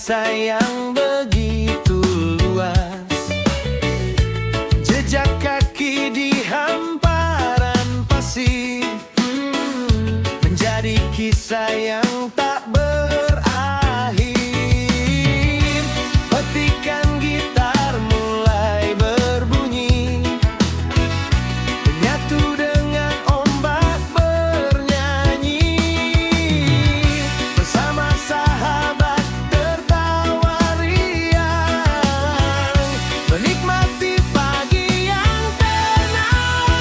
kisah yang begitu luas, jejak kaki di hamparan pasir, menjadi kisah yang tak berakhir. Petikan gitar mulai berbunyi, menyatu dengan ombak bernyanyi. Bersama sahabat tertawa riang, menikmati pagi yang tenang.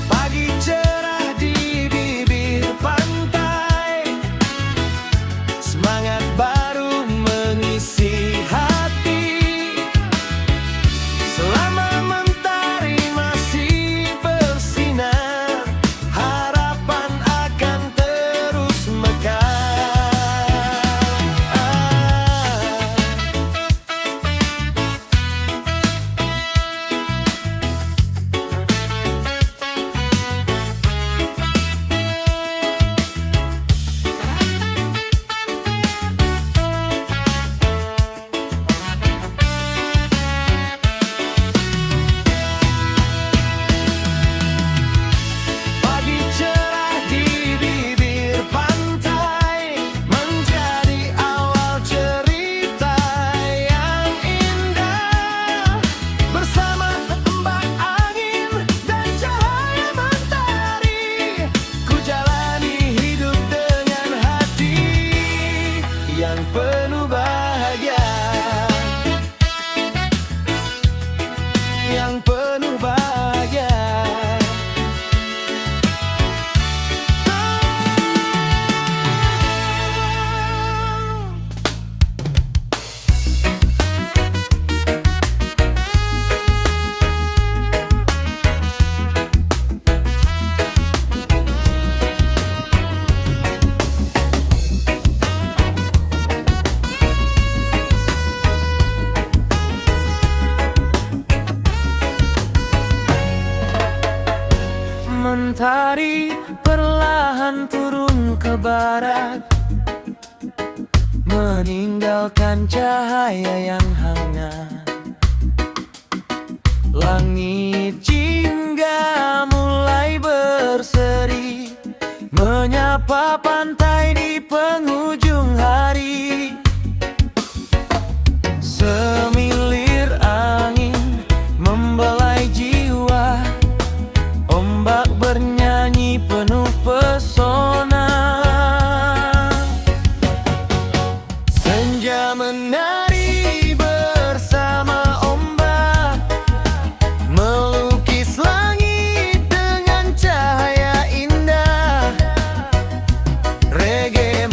Pagi cerah di bibir pantai, semangat baru mengisi hati. Selama mentari masih bersinar, harapan akan terus mekar. Pagi cerah di bibir pantai, menjadi awal cerita yang indah. Bersama ombak angin dan cahaya mentari, ku jalani hidup dengan hati yang penuh bahagia, yang penuh bahagia. Mentari perlahan turun ke barat, meninggalkan cahaya yang hangat. Langit jingga mulai berseri, menyapa pantai di penghujung hari. Semilir angin membelai jiwa, ombak bernyanyi penuh pesona. Senja menari bersama ombak, melukis langit dengan cahaya indah. Reggae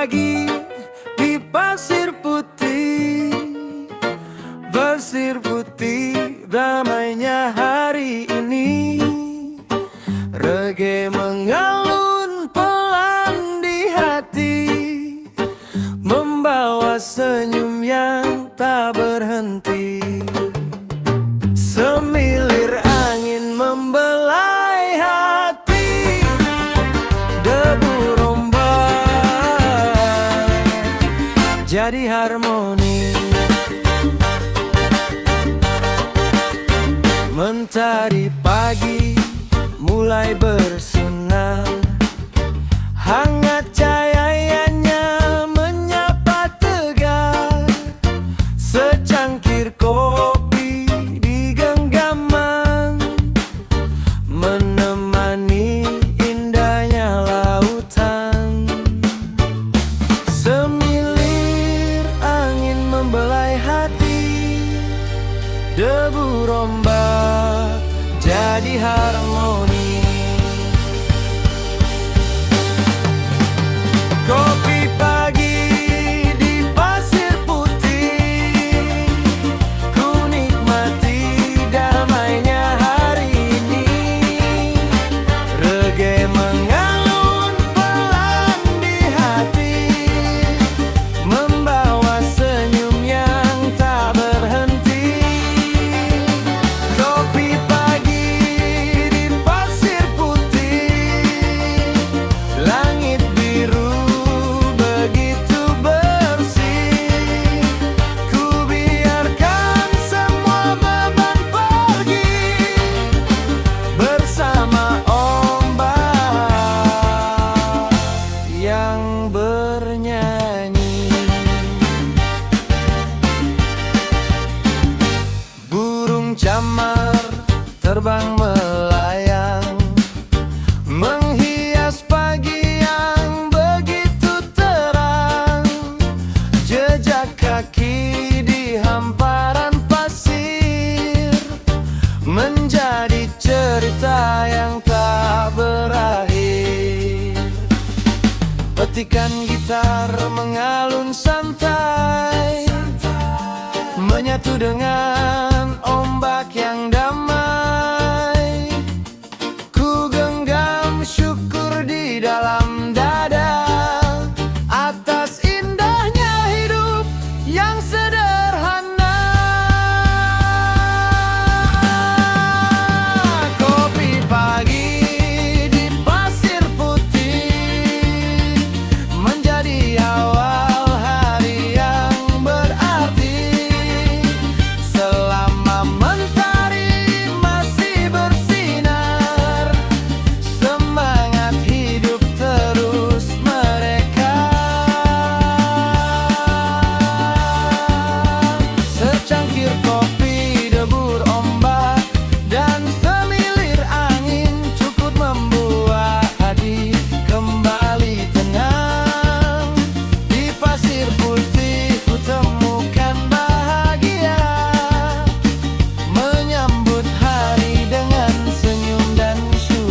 pagi di pasir putih, bersir putih damainya hari ini. Reggae mengalun pelan di hati, membawa senyum yang tak berhenti. Semilir angin membelai hati, debu rombak jadi harmoni. Mentari pagi mulai bersinar, hangat cahayanya menyapa tegar. Secangkir kopi di genggaman, menemani indahnya lautan. Semilir angin membelai hati, debu rombak jadi harmoni. Kopi pagi di pasir putih, ku nikmati damainya hari ini. Reggae mengalun pelan di hati, membawa senyum yang tak berhenti. Kopi pagi di pasir putih, langit biru begitu bersih. Ku biarkan semua beban pergi, bersama ombak yang bernyanyi. Burung camar terbang melayang, menghias pagi yang begitu terang. Jejak kaki di hamparan pasir, menjadi cerita yang tak berakhir. Petikan gitar mengalun santai, menyatu dengan ombak yang damai. Ku genggam syukur di dalam dada, atas indahnya hidup yang sederhana. Kopi pagi di pasir putih, menjadi awal hari yang berarti. Selama mentari masih bersinar, semangat hidup terus mereka. Secangkir kopi, debur ombak, dan semilir angin cukup membuat hati kembali tenang. Di pasir putih ku temukan bahagia, menyambut hari dengan senyum dan syukur.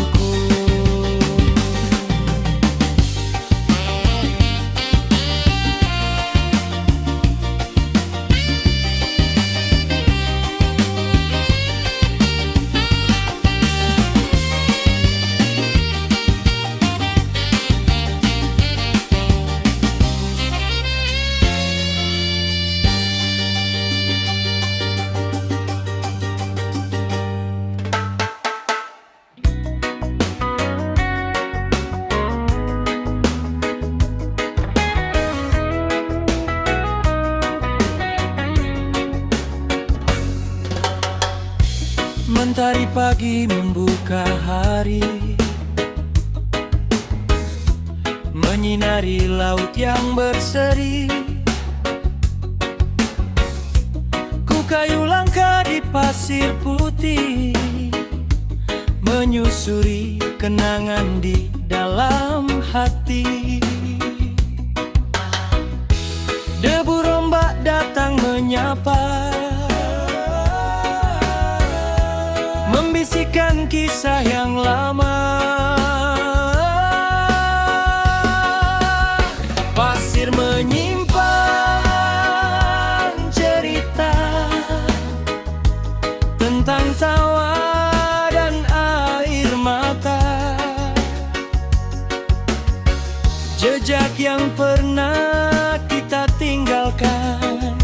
Mentari pagi membuka hari, menyinari laut yang berseri. Ku kayu langkah di pasir putih, menyusuri kenangan di dalam hati. Debu rombak datang menyapa, membisikkan kisah yang lama. Pas yang pernah kita tinggalkan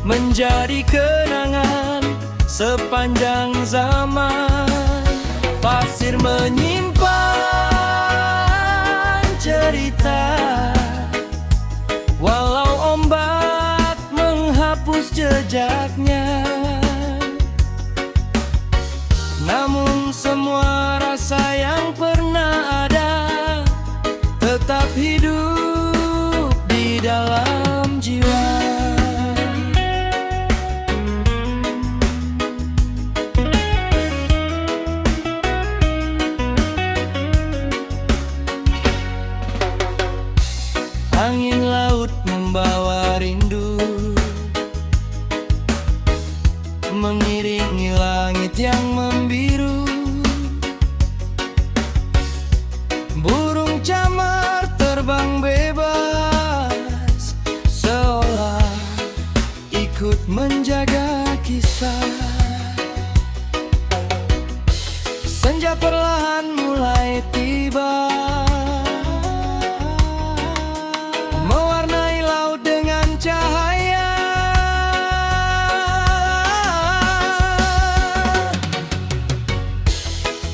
menjadi kenangan sepanjang zaman. Pasir menyimpan cerita, walau ombak menghapus jejaknya. Namun semua rasa yang pernah ada tetap hidup di dalam jiwa. Angin laut membawa rindu, mengiringi langit yang membiru. Burung camar terbang bebas, seolah ikut menjaga kisah. Senja perlahan mulai tiba, mewarnai laut dengan cahaya.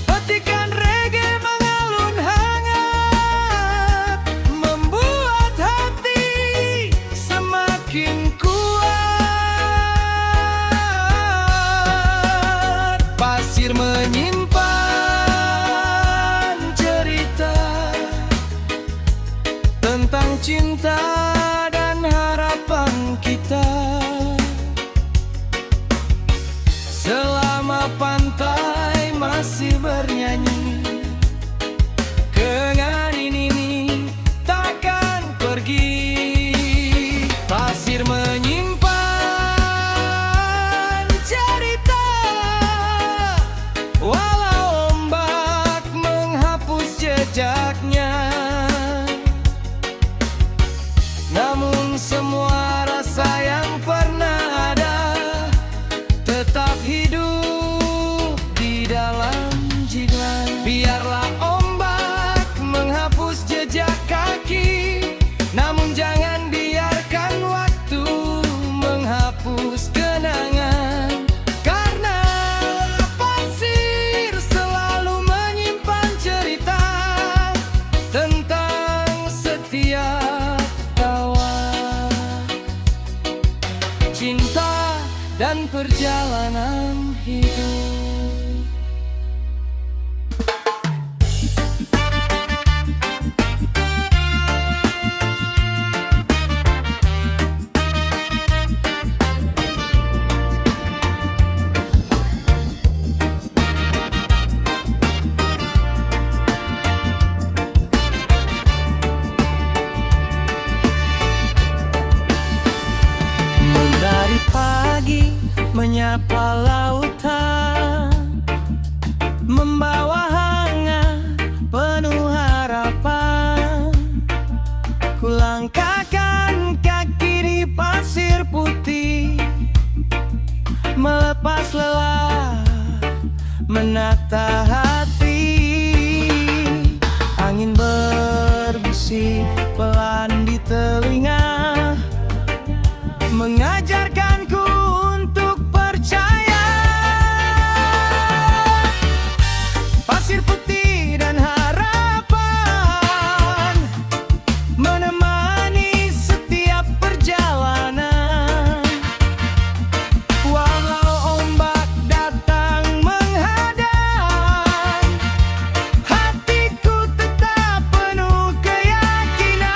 Petikan reggae mengalun hangat, membuat hati semakin kuat. Pasir menyimpan cerita tentang cinta dan harapan kita. Selama pantai masih bernyanyi, kenangan ini takkan pergi. Pasir menyimpan cerita, walau ombak menghapus jejaknya. Namun semua rasa yang pernah ada tetap hidup di dalam jiwa. Biarlah ombak menghapus jejak kaki, namun jangan biarkan waktu menghapus kenangan. Karena pasir selalu menyimpan cerita tentang setiap cinta dan perjalanan hidup. Dari pagi menyapa lautan, membawa hangat penuh harapan. Kulangkahkan kaki di pasir putih, melepas lelah, menata hati. Angin berbisik pelan di telinga, mengajarkanku untuk percaya. Pasir putih dan harapan menemani setiap perjalanan. Walau ombak datang menghadang, hatiku tetap penuh keyakinan.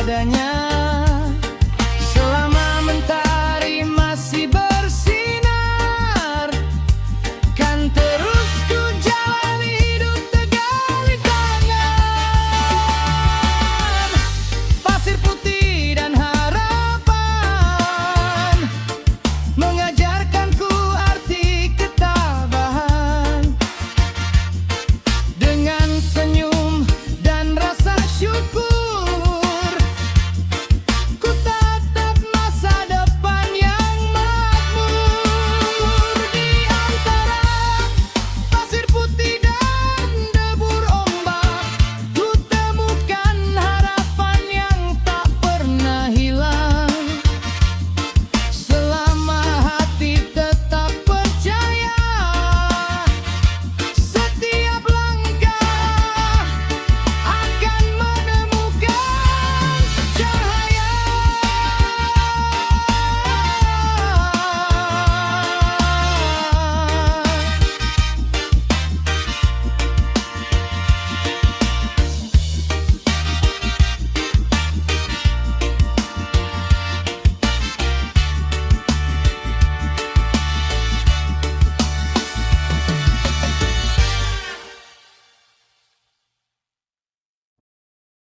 adanya.